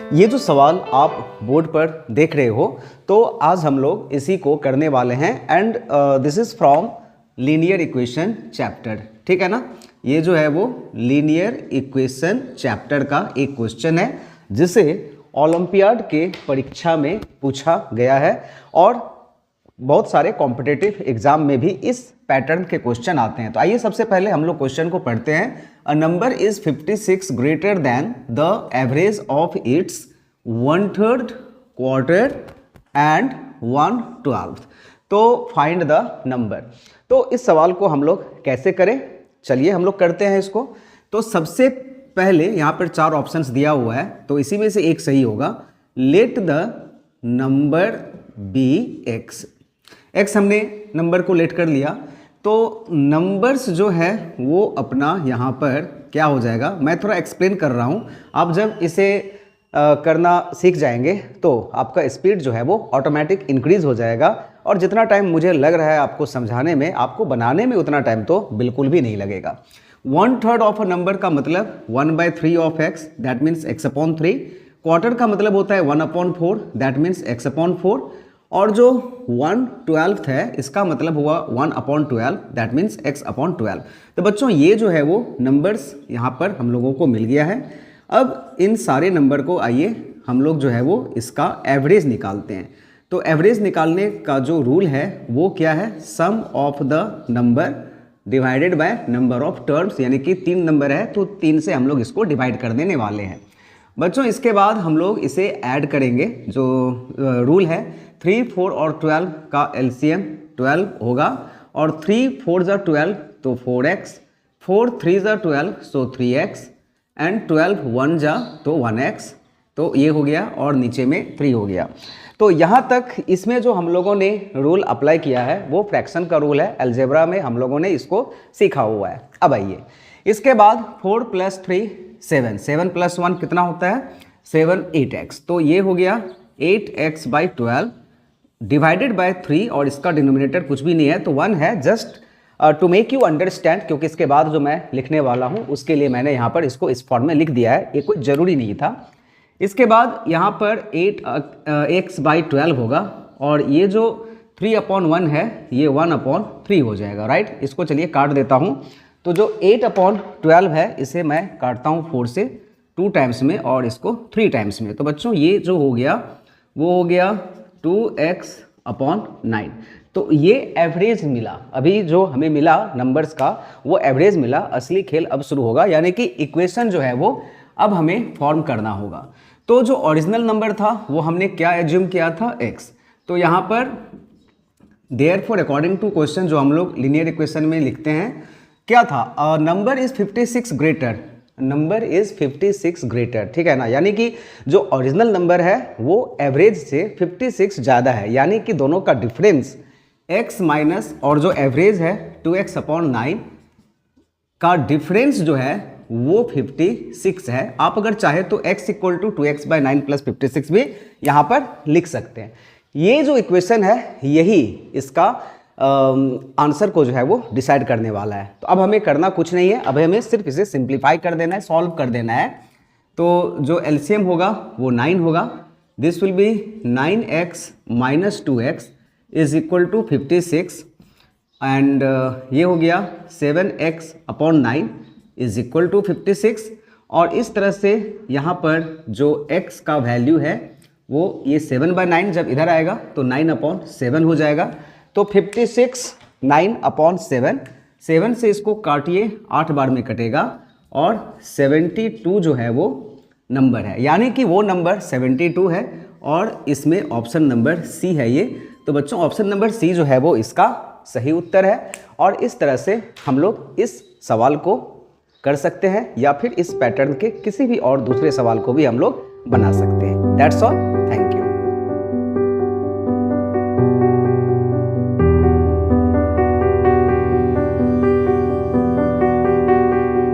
ये जो सवाल आप बोर्ड पर देख रहे हो, तो आज हम लोग इसी को करने वाले हैं and this is from linear equation chapter, ठीक है ना। ये जो है वो लीनियर इक्वेशन चैप्टर का एक क्वेश्चन है जिसे ओलंपियाड के परीक्षा में पूछा गया है और बहुत सारे कॉम्पिटिटिव एग्जाम में भी इस पैटर्न के क्वेश्चन आते हैं। तो आइए सबसे पहले हम लोग क्वेश्चन को पढ़ते हैं। A number is 56 greater than the average of its 1/3, quarter and 1/12। तो फाइंड द नंबर। तो इस सवाल को हम लोग कैसे करें, चलिए हम लोग करते हैं इसको। तो सबसे पहले यहाँ पर 4 ऑप्शंस दिया हुआ है, तो इसी में से एक सही होगा। Let the number be x. X हमने नंबर को लेट कर लिया, तो नंबर्स जो है वो अपना यहाँ पर क्या हो जाएगा, मैं थोड़ा एक्सप्लेन कर रहा हूँ। आप जब इसे करना सीख जाएंगे तो आपका स्पीड जो है वो ऑटोमेटिक इंक्रीज हो जाएगा और जितना टाइम मुझे लग रहा है आपको समझाने में, आपको बनाने में उतना टाइम तो बिल्कुल भी नहीं लगेगा। 1/3 ऑफ अ नंबर का मतलब 1/3 of x, that means x upon 3। Quarter का मतलब होता है 1/4, दैट मीन्स x अपॉन 4। और जो 1/12 है इसका मतलब हुआ 1/12, दैट मीन्स x अपॉन 12। तो बच्चों ये जो है वो नंबर्स यहाँ पर हम लोगों को मिल गया है। अब इन सारे नंबर को आइए हम लोग जो है वो इसका एवरेज निकालते हैं। तो एवरेज निकालने का जो रूल है वो क्या है, sum of the number divided by number of terms, यानी कि 3 नंबर है तो 3 से हम लोग इसको डिवाइड कर देने वाले हैं बच्चों। इसके बाद हम लोग इसे ऐड करेंगे। जो रूल है 3, 4 और 12 का एलसीएम 12 होगा और 3 4 जा 12 तो 4x, 4 3 जा 12 सो 3x एंड 12 1 जा तो 1x। तो ये हो गया और नीचे में 3 हो गया। तो यहाँ तक इसमें जो हम लोगों ने रूल अप्लाई किया है वो फ्रैक्शन का रूल है। अलजेब्रा में हम लोगों ने इसको सीखा हुआ है। अब आइए इसके बाद 4 + 3 7, 7 + 1 कितना होता है 7, 8x। तो ये हो गया 8x/12 डिवाइडेड बाय 3 और इसका डिनोमिनेटर कुछ भी नहीं है तो 1 है। Just to make you understand, क्योंकि इसके बाद जो मैं लिखने वाला हूँ उसके लिए मैंने यहाँ पर इसको इस फॉर्म में लिख दिया है, ये कोई ज़रूरी नहीं था। इसके बाद यहाँ पर 8x/12 होगा और ये जो 3/1 है ये 1/3 हो जाएगा, राइट। इसको चलिए काट देता हूँ। तो जो 8/12 है इसे मैं काटता हूँ 4 से 2 टाइम्स में और इसको 3 टाइम्स में। तो बच्चों ये जो हो गया वो हो गया 2x/9। तो ये एवरेज मिला, अभी जो हमें मिला नंबर्स का वो एवरेज मिला। असली खेल अब शुरू होगा, यानी कि इक्वेशन जो है वो अब हमें फॉर्म करना होगा। तो जो ओरिजिनल नंबर था वो हमने क्या एज्यूम किया था, x। तो यहाँ पर देयरफॉर अकॉर्डिंग टू क्वेश्चन जो हम लोग लीनियर इक्वेशन में लिखते हैं क्या था, number is 56 greater, number is 56 greater, ठीक है ना। यानी कि जो ओरिजिनल नंबर है वो एवरेज से 56 ज़्यादा है, यानी कि दोनों का डिफरेंस x माइनस और जो एवरेज है 2x/9 का डिफरेंस जो है वो 56 है। आप अगर चाहे तो x = 2x/9 + 56 भी यहाँ पर लिख सकते हैं। ये जो इक्वेशन है यही इसका आंसर को जो है वो डिसाइड करने वाला है। तो अब हमें करना कुछ नहीं है, अब हमें सिर्फ इसे सिंप्लीफाई कर देना है, सॉल्व कर देना है। तो जो एलसीएम होगा वो 9 होगा। This will be 9x - 2x = 56 and ये हो गया 7x/9 = 56। और इस तरह से यहाँ पर जो x का वैल्यू है वो ये 7/9 जब इधर आएगा तो 9/7 हो जाएगा। तो 56 9/7, 7 से इसको काटिए 8 बार में कटेगा और 72 जो है वो नंबर है, यानी कि वो नंबर 72 है और इसमें ऑप्शन नंबर सी है ये। तो बच्चों ऑप्शन नंबर सी जो है वो इसका सही उत्तर है। और इस तरह से हम लोग इस सवाल को कर सकते हैं या फिर इस पैटर्न के किसी भी और दूसरे सवाल को भी हम लोग बना सकते हैं। That's all.